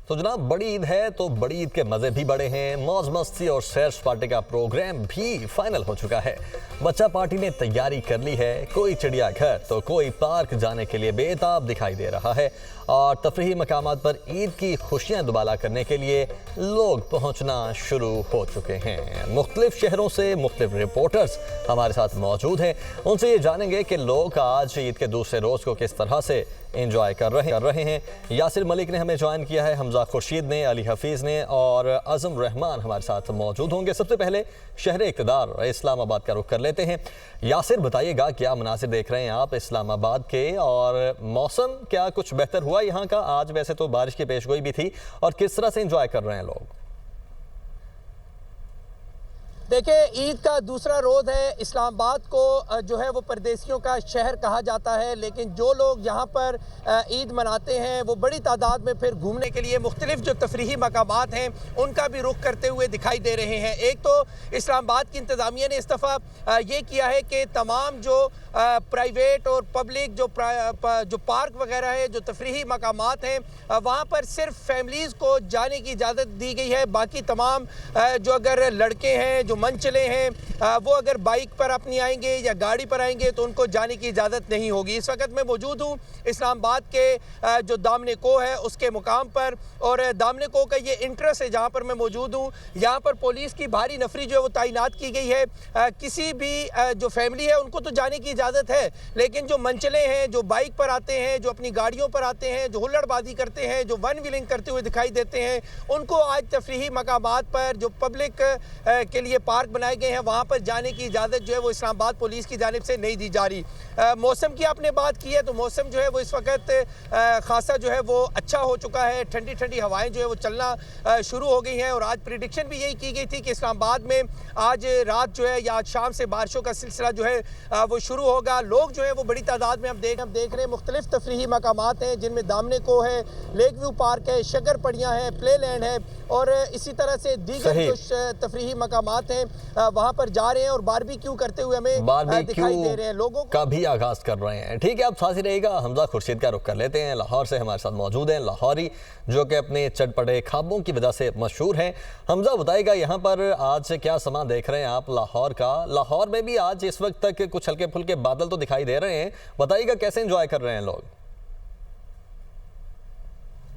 तो जनाब, बड़ी ईद है तो बड़ी ईद के मजे भी बड़े हैं। मौज मस्ती और सैर सपाटे का प्रोग्राम भी फाइनल हो चुका है। बच्चा पार्टी ने तैयारी कर ली है। कोई चिड़ियाघर तो कोई पार्क जाने के लिए बेताब दिखाई दे रहा है और तफरीही मकामात पर ईद की खुशियां दुबाला करने के लिए लोग पहुंचना शुरू हो चुके हैं। मुख्तलिफ शहरों से मुख्तलिफ रिपोर्टर्स हमारे साथ मौजूद हैं। उनसे ये जानेंगे कि लोग आज ईद के दूसरे रोज को किस तरह से एंजॉय कर रहे हैं। यासिर मलिक ने हमें ज्वाइन किया है, हमजा खुर्शीद ने, अली हफीज़ ने और अज़म रहमान हमारे साथ मौजूद होंगे। सबसे पहले शहर इक़्तिदार इस्लामाबाद का रुख कर लेते हैं। यासिर, बताइएगा क्या मनासिर देख रहे हैं आप इस्लामाबाद के, और मौसम क्या कुछ बेहतर हुआ यहाँ का? आज वैसे तो बारिश की पेशगोई भी थी, और किस तरह से एंजॉय कर रहे हैं लोग? देखिए, ईद का दूसरा रोज़ है। इस्लामाबाद को जो है वो परदेसियों का शहर कहा जाता है, लेकिन जो लोग यहाँ पर ईद मनाते हैं वो बड़ी तादाद में फिर घूमने के लिए मुख्तलिफ जो तफरीही मकामात हैं उनका भी रुख करते हुए दिखाई दे रहे हैं। एक तो इस्लामाबाद की इंतज़ामिया ने इस दफ़ा ये किया है कि तमाम जो प्राइवेट और पब्लिक जो पार्क वगैरह है, जो तफरीही मकामात हैं, वहाँ पर सिर्फ फैमिलीज़ को जाने की इजाज़त दी गई है। बाकी तमाम जो अगर लड़के हैं, जो मंचले हैं, वो अगर बाइक पर अपनी आएंगे या गाड़ी पर आएंगे तो उनको जाने की इजाज़त नहीं होगी। इस वक्त मैं मौजूद हूँ इस्लामाबाद के जो दामने को है उसके मुकाम पर, और दामने को का ये इंटरेस्ट है जहाँ पर मैं मौजूद हूँ। यहाँ पर पुलिस की भारी नफरी जो है वो तैनात की गई है। किसी भी जो फैमिली है उनको तो जाने की इजाज़त है, लेकिन जो मंचले हैं, जो बाइक पर आते हैं, जो अपनी गाड़ियों पर आते हैं, जो हुल्लड़बाजी करते हैं, जो वन व्हीलिंग करते हुए दिखाई देते हैं, उनको आज तफरीही मकामात पर जो पब्लिक के लिए पार्क बनाए गए हैं वहाँ पर जाने की इजाज़त जो है वो इस्लामाबाद पुलिस की जानिब से नहीं दी जा रही। मौसम की आपने बात की है तो मौसम जो है वो इस वक्त खासा जो है वो अच्छा हो चुका है। ठंडी ठंडी हवाएं जो है वो चलना शुरू हो गई हैं, और आज प्रिडिक्शन भी यही की गई थी कि इस्लामाबाद में आज रात जो है या आज शाम से बारिशों का सिलसिला जो है वो शुरू होगा। लोग जो है वो बड़ी तादाद में हम देख रहे हैं। मुख्तलिफ तफरीही मकामात हैं जिनमें दामने को है, लेक व्यू पार्क है, शगर पड़ियाँ हैं, प्ले लैंड है, और इसी तरह से दीगर जो तफरीही मकामात हैं वहाँ पर जा रहे हैं और बारबेक्यू करते हुए हमें दिखाई दे रहे हैं। लोगों का भी आगाज कर रहे हैं। ठीक है, अब साथ ही रहेगा। हमजा खुर्शीद का रुख कर लेते हैं। लाहौर से हमारे साथ मौजूद हैं लाहौरी, जो कि अपने चटपटे खाबों की वजह से मशहूर हैं। हमजा, बताएगा यहाँ पर आज क्या समा देख रहे हैं आप लाहौर का? लाहौर में भी आज इस वक्त तक कुछ हल्के फुल्के बादल तो दिखाई दे रहे हैं। बताइएगा कैसे एंजॉय कर रहे हैं लोग?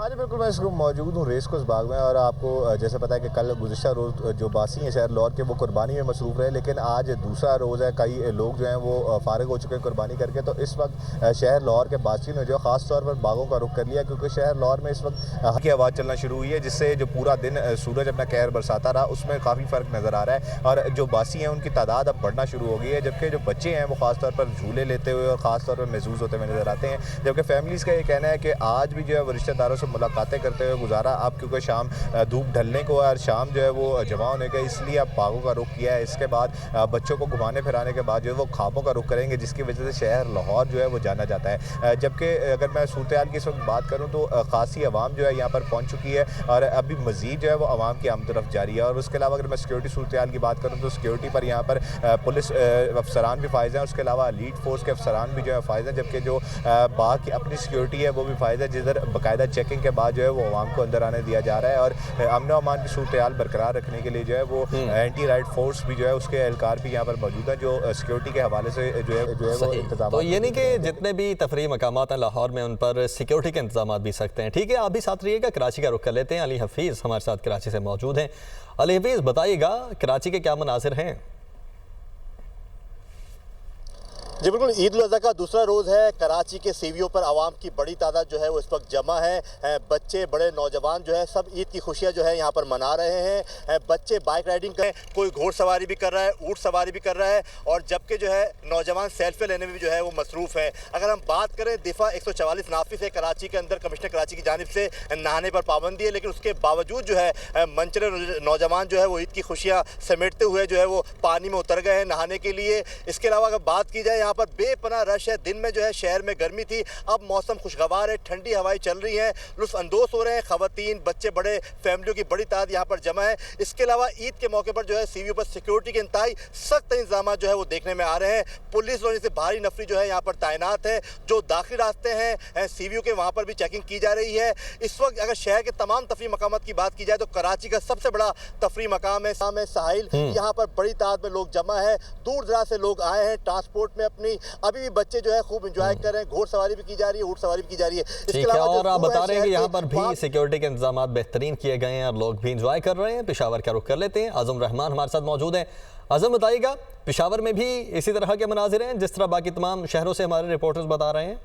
आज बिल्कुल मैं इसको मौजूद हूँ रेस कोर्स बाग में, और आपको जैसे पता है कि कल गुज़िश्ता रोज़ जो बासी हैं शहर लाहौर के वो कुर्बानी में मसरूफ़ रहे, लेकिन आज दूसरा रोज़ है। कई लोग जो हैं वो फ़ारिग हो चुके हैं कुर्बानी करके। तो इस वक्त शहर लाहौर के बासी ने जो ख़ास तौर पर बागों का रुख कर लिया, क्योंकि शहर लाहौर में इस वक्त की आवाज़ चलना शुरू हुई है, जिससे जो पूरा दिन सूरज अपना कहर बरसाता रहा उसमें काफ़ी फ़र्क नज़र आ रहा है। और जो बासी हैं उनकी तादाद अब बढ़ना शुरू हो गई है, जबकि जो बच्चे हैं वो ख़ास तौर पर झूले लेते हुए और ख़ास तौर पर महसूस होते हुए नज़र आते हैं। जबकि फैमिलीज़ का ये कहना है कि आज भी जो है वो रिश्तेदारों से मुलाकातें करते गुजारा अब, क्योंकि शाम धूप ढलने को और शाम जो है वो जमा होने का, इसलिए अब बागों का रुख किया है। इसके बाद बच्चों को घुमाने फिराने के बाद जो है वो ख्वाबों का रुख करेंगे, जिसकी वजह से शहर लाहौर जो है वो जाना जाता है। जबकि अगर मैं सूरत हाल की इस वक्त बात करूँ तो खासी आवाम जो है यहाँ पर पहुँच चुकी है, और अभी मज़ीद जो है वो आवाम की आमतरफ जारी है। और उसके अलावा अगर मैं सिक्योरिटी सूरत हाल की बात करूँ तो सिक्योरिटी पर यहाँ पर पुलिस अफसरान भी फायज़ हैं, उसके अलावा लीड फोर्स के अफसरान भी जो है फायज़ हैं, जबकि जो बाग की अपनी सिक्योरिटी है वो भी फायज़ है, जिधर बाकायदा चेकिंग के बाद जो है वो आवाम को अंदर आने दिया जा रहा है। और अमन अमान की सूरत हाल बरकरार रखने के लिए जो है वो एंटी राइट फोर्स भी जो है उसके एहलकार भी यहाँ पर मौजूद है, जो सिक्योरिटी के हवाले से जो है वो इंतजाम। तो ये नहीं कि जितने भी तफरीही मकामात हैं लाहौर में उन पर सिक्योरिटी के इंतजाम भी सकते हैं। ठीक है, आप भी साथ रहिएगा। कराची का रुख कर लेते हैं। अली हफीज़ हमारे साथ कराची से मौजूद हैं। अली हफीज़, बताइएगा कराची के क्या मनासिर हैं? जी बिल्कुल, ईद उल अज़हा का दूसरा रोज़ है। कराची के सीवियों पर आवाम की बड़ी तादाद जो है वो इस वक्त जमा है। बच्चे, बड़े, नौजवान जो है सब ईद की खुशियां जो है यहाँ पर मना रहे हैं। बच्चे बाइक राइडिंग करें, कोई घोड़सवारी भी कर रहा है, ऊँट सवारी भी कर रहा है, और जबकि जो है नौजवान सेल्फी लेने में भी जो है वो मसरूफ़ है। अगर हम बात करें दिफा 144 नाफिस है कराची के अंदर, कमिश्नर कराची की जानिब से नहाने पर पाबंदी है, लेकिन उसके बावजूद जो है मंचले नौजवान जो है वो ईद की खुशियाँ समेटते हुए जो है वो पानी में उतर गए हैं नहाने के लिए। इसके अलावा अगर बात की जाए यहाँ पर बेपनाह रश है। दिन में जो है शहर में गर्मी थी, अब मौसम खुशगवार है, ठंडी हवाएं चल रही हैं, लुत्फ अंदोज हो रहे हैं। खवातीन, बच्चे, बड़े फैमिलियों की बड़ी तादाद यहाँ पर जमा है। इसके अलावा ईद के मौके पर जो है सीवीओ पर सिक्योरिटी के इंतहाई सख्त इंतजाम जो है वो देखने में आ रहे हैं। पुलिस और जैसे भारी नफरी जो है यहाँ पर तैनात है। जो दाखिली रास्ते हैं सीवीओ के, वहाँ पर भी चेकिंग की जा रही है। इस वक्त अगर शहर के तमाम तफरी मकामात की बात की जाए तो कराची का सबसे बड़ा तफरी मकाम है साहिल। यहाँ पर बड़ी तादाद में लोग जमा है, दूर दराज से लोग आए हैं ट्रांसपोर्ट में अपनी। अभी भी बच्चे जो है खूब एंजॉय कर रहे हैं, घोड़सवारी भी की जा रही है, ऊँट सवारी भी की जा रही है। ठीक है, और आप बता रहे हैं कि यहाँ पर भी सिक्योरिटी के इंतजाम बेहतरीन किए गए हैं और लोग भी इंजॉय कर रहे हैं। पेशावर का रुख कर लेते हैं, आजम रहमान हमारे साथ मौजूद हैं। आजम, बताइएगा, पेशावर में भी इसी तरह के मनाजिर हैं जिस तरह बाकी तमाम शहरों से हमारे रिपोर्टर्स बता रहे हैं?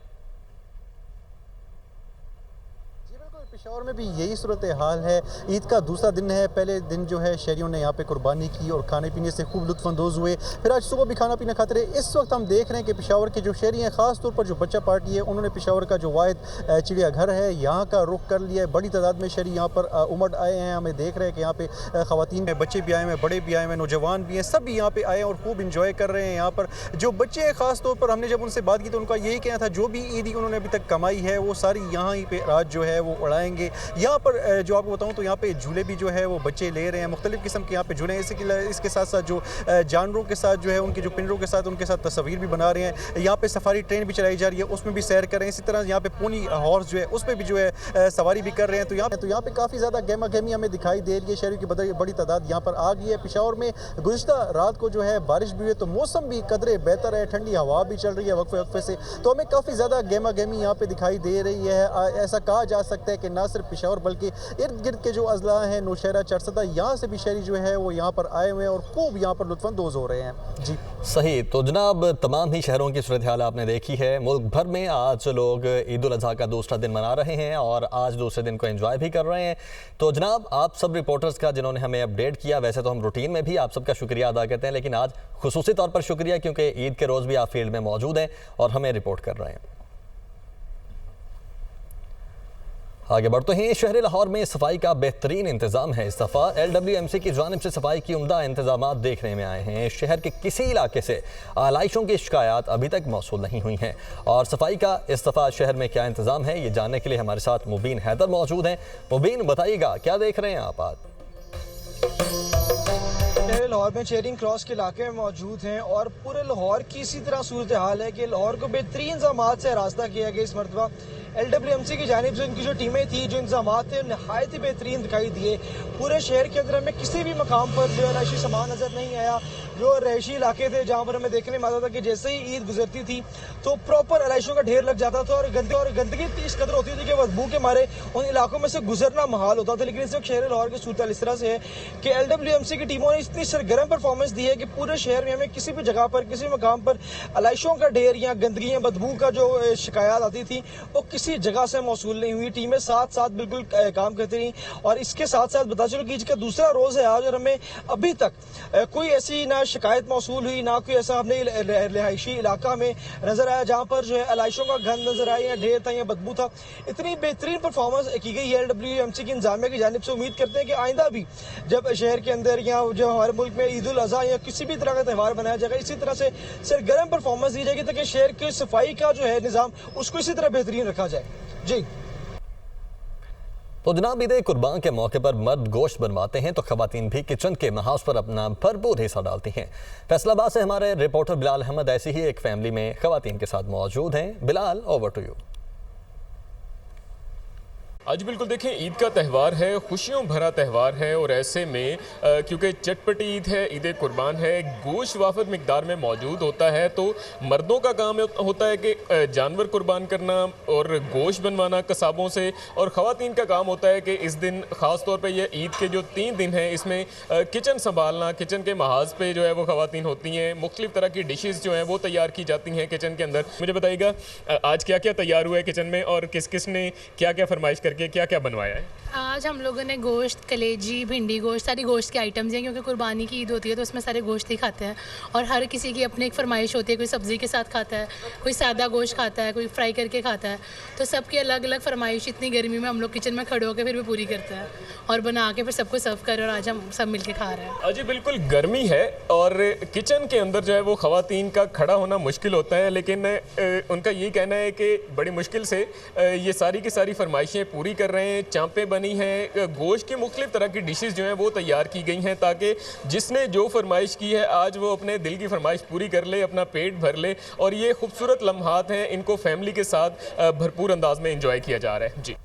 पेशावर में भी यही सूरत हाल है। ईद का दूसरा दिन है। पहले दिन जो है शहरियों ने यहाँ पे कुर्बानी की और खाने पीने से खूब लुत्फानंदोज़ हुए। फिर आज सुबह भी खाना पीना खाते रहे। इस वक्त हम देख रहे हैं कि पेशावर के जो शहरी हैं, ख़ास तौर पर जो बच्चा पार्टी है, उन्होंने पेशावर का जो वाहिद चिड़ियाघर है यहाँ का रुख कर लिया है। बड़ी तादाद में शहरी यहाँ पर उमड़ आए हैं। हमें देख रहे हैं कि यहाँ पे ख़वातीन में बच्चे भी आए हैं, बड़े भी आए हैं, नौजवान भी हैं, सब भी यहाँ पे आए हैं और खूब इंजॉय कर रहे हैं। यहाँ पर जो बच्चे हैं, ख़ास तौर पर हमने जब उनसे बात की तो उनका यही कहना था जो भी ईदी उन्होंने अभी तक कमाई है वो सारी यहाँ ही पे रात जो है वो उड़ाएंगे। यहाँ पर जो आपको बताऊं तो यहाँ पे झूले भी जो है वो बच्चे ले रहे हैं, मुख्तलिफ किस्म के यहाँ पे झूले हैं। इसके साथ साथ जो जानवरों के साथ जो है उनके जो पिंजरों के साथ उनके साथ तस्वीर भी बना रहे हैं। यहाँ पे सफारी ट्रेन भी चलाई जा रही है, उसमें भी सैर कर रहे हैं। इसी तरह यहाँ पे पोनी हॉर्स जो है उस पर भी जो है सवारी भी कर रहे हैं। तो यहाँ पे काफ़ी ज़्यादा गहमा गहमी हमें दिखाई दे रही है। शहरों की बड़ी तादाद यहाँ पर आ गई है। पेशावर में गुज़िश्ता रात को जो है बारिश भी हुई, तो मौसम भी कदरे बेहतर है, ठंडी हवा भी चल रही है वक्फे वक्फे से, तो हमें काफ़ी ज़्यादा गहमा गहमी यहाँ पे दिखाई दे रही है। ऐसा कहा जा सकता है कि ना सिर्फ पेशावर बल्कि इर्द गिर्द के जो अजला हैं, नौशहरा, चरसदा, यहाँ से भी शहरी जो है वो यहाँ पर आए हुए हैं और खूब यहाँ पर लुत्फानंदोज़ हो रहे हैं। जी सही। तो जनाब, तमाम ही शहरों की सूरत हाल आपने देखी है। मुल्क भर में आज लोग ईद उल अज़हा का दूसरा दिन मना रहे हैं और आज दूसरे दिन को एंजॉय भी कर रहे हैं। तो जनाब, आप सब रिपोर्टर्स का जिन्होंने हमें अपडेट किया, वैसे तो हम रूटीन में भी आप सबका शुक्रिया अदा करते हैं, लेकिन आज खुसूसी तौर पर शुक्रिया क्योंकि ईद के रोज़ भी आप फील्ड में मौजूद हैं और हमें रिपोर्ट कर रहे हैं। आगे बढ़ते हैं। शहर लाहौर में सफाई का बेहतरीन इंतजाम है। इस दफ़ा LWMC की जानिब से सफाई की उम्दा इंतजाम देखने में आए हैं। शहर के किसी इलाके से आलाइशों की शिकायत अभी तक मौसूल नहीं हुई हैं और सफाई का इस दफ़ा शहर में क्या इंतजाम है, ये जानने के लिए हमारे साथ मुबीन हैदर मौजूद हैं। मुबीन, बताइएगा क्या देख रहे हैं आप आज? लाहौर में चेरिंग क्रॉस के इलाके में मौजूद हैं और पूरे लाहौर की इसी तरह सूरत हाल है कि लाहौर को बेहतरीन इंतजाम से रास्ता किया गया। इस मरतबा LWMC की जानिब से उनकी जो टीमें थी, जो इंतजाम थे, नहायत ही बेहतरीन दिखाई दिए। पूरे शहर के अंदर हमें किसी भी मकाम पर जो रहायशी सामान नज़र नहीं आया। जो रहायशी इलाके थे जहाँ पर हमें देखने में आता था कि जैसे ही ईद गुजरती थी तो प्रॉपर रहायशों का ढेर लग जाता था और गंदगी इस कदर होती थी कि बदबू के मारे उन इलाकों में से गुजरना महाल होता था। लेकिन इस वक्त शहर लाहौर की सूरत इस तरह से है कि LWMC की टीमों ने इतनी सरगर्म परफॉर्मेंस दी है कि पूरे शहर में हमें किसी भी जगह पर, किसी मकाम पर अलाइशों का ढेर या गंदगी या बदबू का जो शिकायत आती थी वो किसी जगह से मौसूल नहीं हुई। टीमें साथ साथ बिल्कुल काम करती रही और इसके साथ साथ बता चलो कि इसका दूसरा रोज़ है आज और हमें अभी तक कोई ऐसी ना शिकायत मौसूल हुई, ना कोई ऐसा हमने रिहायशी इलाका में नज़र आया जहाँ पर जो है अलाइशों का गंद नज़र आया या ढेर था या बदबू था। इतनी बेहतरीन परफॉर्मेंस की गई है LWMC की इंतजामिया की जानिब से। उम्मीद करते हैं कि आइंदा भी जब शहर के अंदर या जो हमारे मुल्क में ईद उल अज़हा या किसी भी तरह का त्यौहार बनाया जाएगा, इसी तरह से सरगर्म परफॉर्मेंस दी जाएगी ताकि शहर की सफाई का जो है निज़ाम उसको इसी तरह बेहतरीन रखा जाए। जी तो जनाब, ईद कुर्बान के मौके पर मर्द गोश्त बनवाते हैं तो खवातीन भी किचन के महाज पर अपना भरपूर हिस्सा डालती हैं। फैसलाबाद से हमारे रिपोर्टर बिलाल अहमद ऐसी ही एक फैमिली में खवातीन के साथ मौजूद हैं। Bilal, over to you. आज बिल्कुल देखें, ईद का त्यौहार है, खुशियों भरा त्यौहार है और ऐसे में क्योंकि चटपटी ईद है, ईद कुर्बान है, गोश्त वाफिर मिकदार में मौजूद होता है। तो मर्दों का काम होता है कि जानवर कुर्बान करना और गोश्त बनवाना कसाबों से, और ख़वातीन का काम होता है कि इस दिन ख़ास तौर पे ये ईद के जो 3 दिन हैं इसमें किचन संभालना, किचन के महाज पे जो है वो ख़वातीन होती हैं। मुख्तलिफ़ तरह की डिशेज़ जो हैं वो तैयार की जाती हैं किचन के अंदर। मुझे बताइएगा आज क्या क्या तैयार हुआ है किचन में और किस किस ने क्या क्या फरमाइश करके क्या क्या बनवाया है? आज हम लोगों ने गोश्त, कलेजी, भिंडी गोश्त, सारी गोश्त के आइटम्स हैं क्योंकि कुर्बानी की ईद होती है तो उसमें सारे गोश्त ही खाते हैं और हर किसी की अपनी एक फरमाइश होती है। कोई सब्ज़ी के साथ खाता है, कोई सादा गोश्त खाता है, कोई फ्राई करके खाता है, तो सबकी अलग अलग फरमाइश इतनी गर्मी में हम लोग किचन में खड़े होकर फिर भी पूरी करते हैं और बना के फिर सबको सर्व कर और आज हम सब मिल के खा रहे हैं। जी बिल्कुल, गर्मी है और किचन के अंदर जो है वो ख़वातीन का खड़ा होना मुश्किल होता है, लेकिन उनका ये कहना है कि बड़ी मुश्किल से ये सारी की सारी फरमाइशें पूरी कर रहे हैं। चांपें बनी हैं, गोश्त की मुख्तलिफ तरह की डिशेस जो हैं वो तैयार की गई हैं ताकि जिसने जो फरमाइश की है आज वो अपने दिल की फरमाइश पूरी कर ले, अपना पेट भर ले। और ये खूबसूरत लम्हात हैं, इनको फैमिली के साथ भरपूर अंदाज में इंजॉय किया जा रहा है। जी।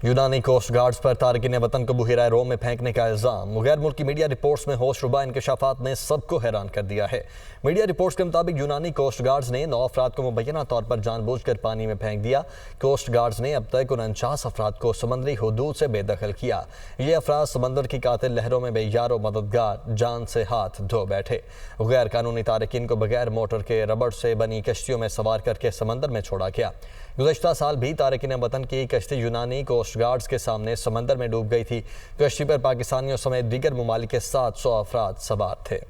यूनानी कोस्ट गार्ड्स पर तारकिन वतन को बहिरा रोम में फेंकने का इल्ज़ाम। गैर मुल्की मीडिया रिपोर्ट्स में होशरुबा इंकशाफात ने सबको हैरान कर दिया है। मीडिया रिपोर्ट्स के मुताबिक यूनानी कोस्ट गार्ड्स ने 9 अफराद को मुबैना तौर पर जानबूझकर पानी में फेंक दिया। कोस्ट गार्ड्स ने अब तक 49 अफराद को समंदरी हुदूद से बेदखल किया। ये अफराद समंदर की कातिल लहरों में बेयारो मददगार जान से हाथ धो बैठे। गैर कानूनी तारकिन को बगैर मोटर के रबड़ से बनी कश्तियों में सवार करके समंदर में छोड़ा गया। गुज़श्ता साल भी तारकिन वतन की कश्ती यूनानी कोस्ट गार्ड्स के सामने समंदर में डूब गई थी। कश्ती पर पाकिस्तानियों समेत दीगर ममालिक के 700 अफराद सवार थे।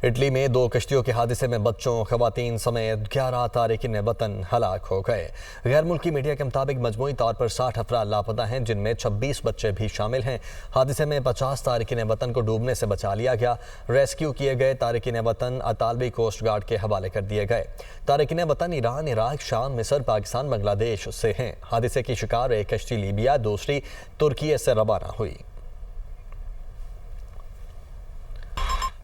इटली में 2 कश्तियों के हादसे में बच्चों, खवातीन समेत 11 तारकिन वतन हलाक हो गए। गैर मुल्की मीडिया के मुताबिक मजमूई तौर पर 60 अफराद लापता हैं, जिनमें 26 बच्चे भी शामिल हैं। हादसे में 50 तारकिन वतन को डूबने से बचा लिया गया। रेस्क्यू किए गए तारकिन वतन अतालवी कोस्ट गार्ड के हवाले कर दिए गए। तारकिन वतन ईरान, इराक, शाम, मिस्र, पाकिस्तान, बांग्लादेश से हैं। हादसे की शिकार एक कश्ती लीबिया, दूसरी तुर्की से रवाना हुई।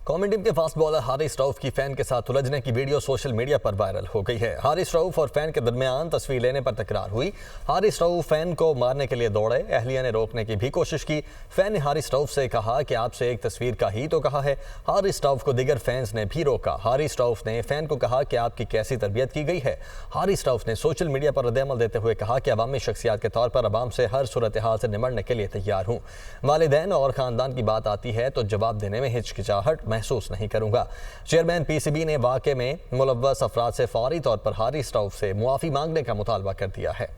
कौमी टीम के फास्ट बॉलर हारिस रऊफ की फैन के साथ उलझने की वीडियो सोशल मीडिया पर वायरल हो गई है। हारिस रऊफ और फैन के दरमियान तस्वीर लेने पर तकरार हुई। हारिस रऊफ फैन को मारने के लिए दौड़े, अहलिया ने रोकने की भी कोशिश की। फैन ने हारिस रऊफ से कहा कि आपसे एक तस्वीर का ही तो कहा है। हारिस रऊफ को दीगर फैंस ने भी रोका। हारिस रऊफ ने फैन को कहा कि आपकी कैसी तरबियत की गई है। हारिस रऊफ ने सोशल मीडिया पर रद्द-ए-अमल देते हुए कहा कि अवामी शख्सियात के तौर पर अवाम से हर सूरत हाल से निमटने के लिए तैयार हूँ। वालिदैन और ख़ानदान की बात आती है तो जवाब देने में हिचकिचाहट महसूस नहीं करूंगा। चेयरमैन पीसीबी ने वाक़े में मुलव्वस अफराद से फौरी तौर पर हारिस रऊफ से मुआफ़ी मांगने का मुतालबा कर दिया है।